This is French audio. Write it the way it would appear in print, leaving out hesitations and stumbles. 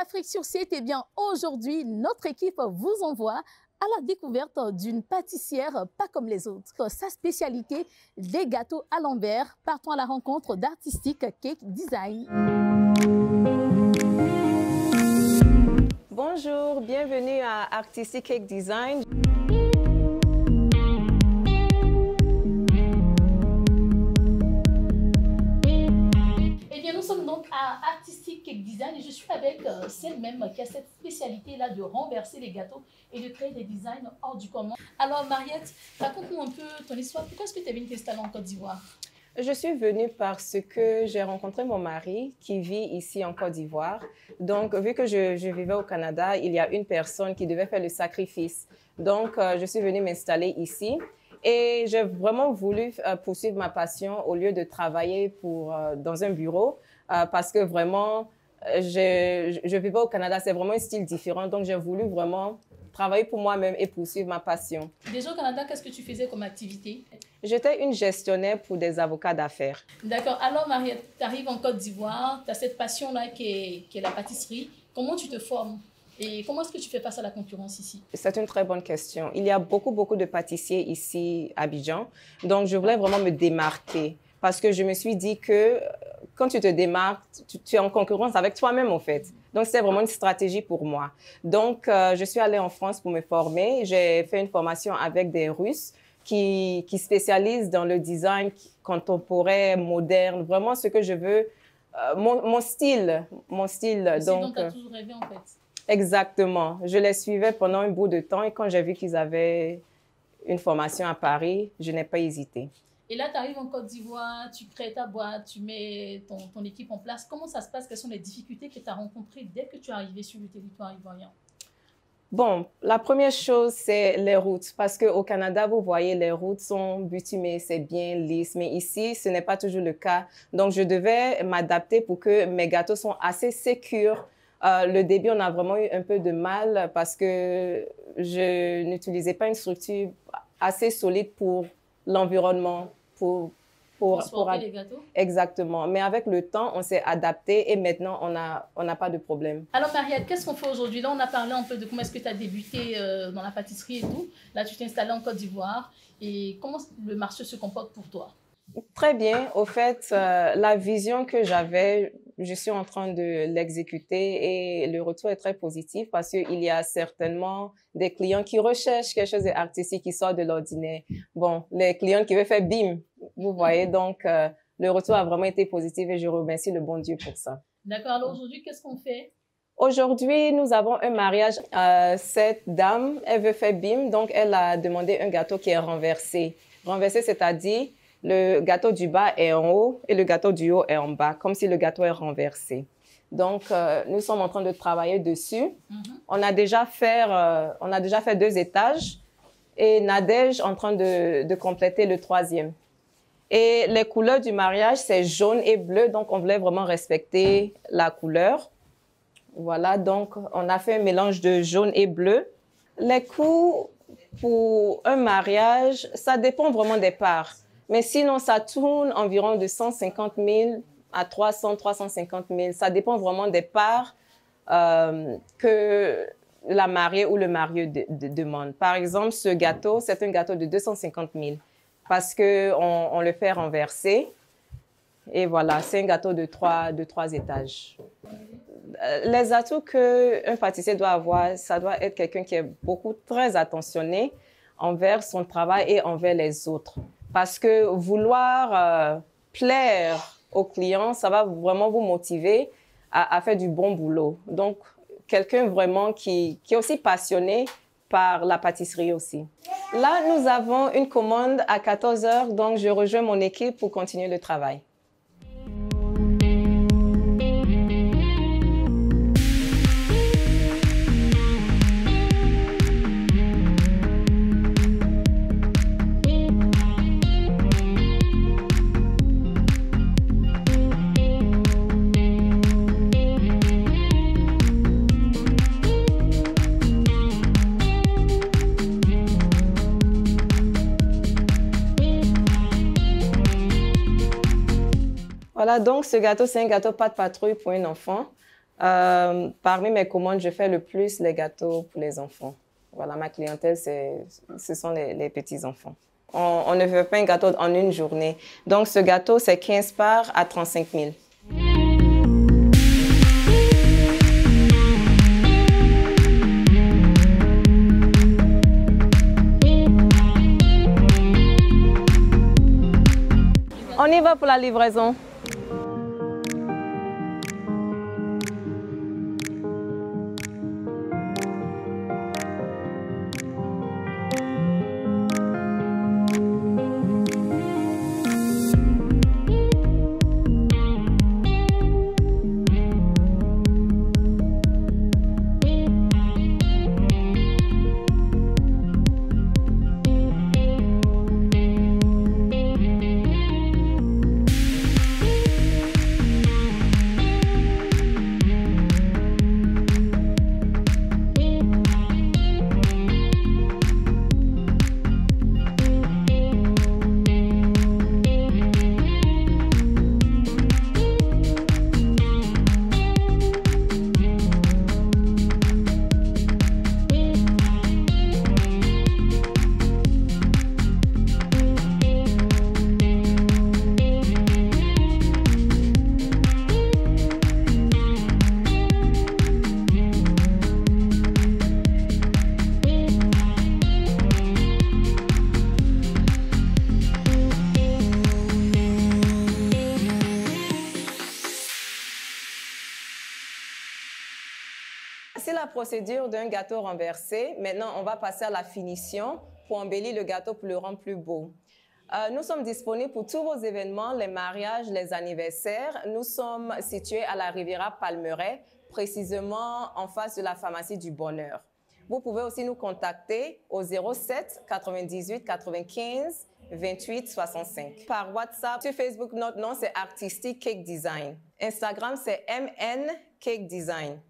Afrique sur 7, eh bien aujourd'hui, notre équipe vous envoie à la découverte d'une pâtissière pas comme les autres. Sa spécialité, les gâteaux à l'envers. Partons à la rencontre d'Artistic Cake Design. Bonjour, bienvenue à Artistic Cake Design. Nous sommes donc à Artistic Cake Design et je suis avec celle même qui a cette spécialité-là de renverser les gâteaux et de créer des designs hors du commun. Alors Mariette, raconte-nous un peu ton histoire. Pourquoi est-ce que tu es venue t'installer en Côte d'Ivoire? Je suis venue parce que j'ai rencontré mon mari qui vit ici en Côte d'Ivoire. Donc, vu que je vivais au Canada, il y a une personne qui devait faire le sacrifice. Donc, je suis venue m'installer ici. Et j'ai vraiment voulu poursuivre ma passion au lieu de travailler dans un bureau parce que vraiment, je vivais au Canada, c'est vraiment un style différent. Donc, j'ai voulu vraiment travailler pour moi-même et poursuivre ma passion. Déjà au Canada, qu'est-ce que tu faisais comme activité? J'étais une gestionnaire pour des avocats d'affaires. D'accord. Alors, Mariette, tu arrives en Côte d'Ivoire, tu as cette passion-là qui est la pâtisserie. Comment tu te formes? Et comment est-ce que tu fais face à la concurrence ici? C'est une très bonne question. Il y a beaucoup de pâtissiers ici à Abidjan. Donc, je voulais vraiment me démarquer parce que je me suis dit que quand tu te démarques, tu es en concurrence avec toi-même, en fait. Donc, c'était vraiment une stratégie pour moi. Donc, je suis allée en France pour me former. J'ai fait une formation avec des Russes qui spécialisent dans le design contemporain, moderne, vraiment ce que je veux, mon style. C'est donc tu as toujours rêvé, en fait. Exactement. Je les suivais pendant un bout de temps et quand j'ai vu qu'ils avaient une formation à Paris, je n'ai pas hésité. Et là, tu arrives en Côte d'Ivoire, tu crées ta boîte, tu mets ton équipe en place. Comment ça se passe? Quelles sont les difficultés que tu as rencontrées dès que tu es arrivé sur le territoire ivoirien? Bon, la première chose, c'est les routes. Parce qu'au Canada, vous voyez, les routes sont bitumées, c'est bien lisse. Mais ici, ce n'est pas toujours le cas. Donc, je devais m'adapter pour que mes gâteaux soient assez sécures. Le début, on a vraiment eu un peu de mal parce que je n'utilisais pas une structure assez solide pour l'environnement, pour les gâteaux. Exactement. Mais avec le temps, on s'est adapté et maintenant, on n'a pas de problème. Alors, Mariette, qu'est-ce qu'on fait aujourd'hui? Là, on a parlé un peu de comment est-ce que tu as débuté dans la pâtisserie et tout. Là, tu t'es installée en Côte d'Ivoire. Et comment le marché se comporte pour toi? Très bien. Au fait, la vision que j'avais, je suis en train de l'exécuter et le retour est très positif parce qu'il y a certainement des clients qui recherchent quelque chose d'artistique qui sort de l'ordinaire. Bon, les clients qui veulent faire bim, vous voyez. Donc, le retour a vraiment été positif et je remercie le bon Dieu pour ça. D'accord. Alors aujourd'hui, qu'est-ce qu'on fait? Aujourd'hui, nous avons un mariage. Cette dame, elle veut faire bim, donc elle a demandé un gâteau qui est renversé. Renversé, c'est-à-dire le gâteau du bas est en haut et le gâteau du haut est en bas, comme si le gâteau est renversé. Donc, nous sommes en train de travailler dessus. On a déjà fait 2 étages et Nadège en train de compléter le 3e. Et les couleurs du mariage, c'est jaune et bleu, donc on voulait vraiment respecter la couleur. Voilà, donc on a fait un mélange de jaune et bleu. Les coûts pour un mariage, ça dépend vraiment des parts. Mais sinon, ça tourne environ de 150 000 à 350 000. Ça dépend vraiment des parts que la mariée ou le marié demande. Par exemple, ce gâteau, c'est un gâteau de 250 000 parce qu'on le fait renverser. Et voilà, c'est un gâteau de 3 étages. Les atouts qu'un pâtissier doit avoir, ça doit être quelqu'un qui est très attentionné envers son travail et envers les autres. Parce que vouloir plaire aux clients, ça va vraiment vous motiver à faire du bon boulot. Donc, quelqu'un vraiment qui est aussi passionné par la pâtisserie aussi. Là, nous avons une commande à 14 h, donc je rejoins mon équipe pour continuer le travail. Voilà, donc ce gâteau, c'est un gâteau pâte patrouille pour un enfant. Parmi mes commandes, je fais le plus les gâteaux pour les enfants. Voilà, ma clientèle, ce sont les petits-enfants. On ne fait pas un gâteau en une journée. Donc, ce gâteau, c'est 15 parts à 35 000. On y va pour la livraison. C'est la procédure d'un gâteau renversé. Maintenant, on va passer à la finition pour embellir le gâteau pour le rendre plus beau. Nous sommes disponibles pour tous vos événements, les mariages, les anniversaires. Nous sommes situés à la Riviera Palmeraie, précisément en face de la pharmacie du Bonheur. Vous pouvez aussi nous contacter au 07 98 95 28 65. Par WhatsApp, sur Facebook, notre nom c'est Artistic Cake Design. Instagram, c'est MN Cake Design.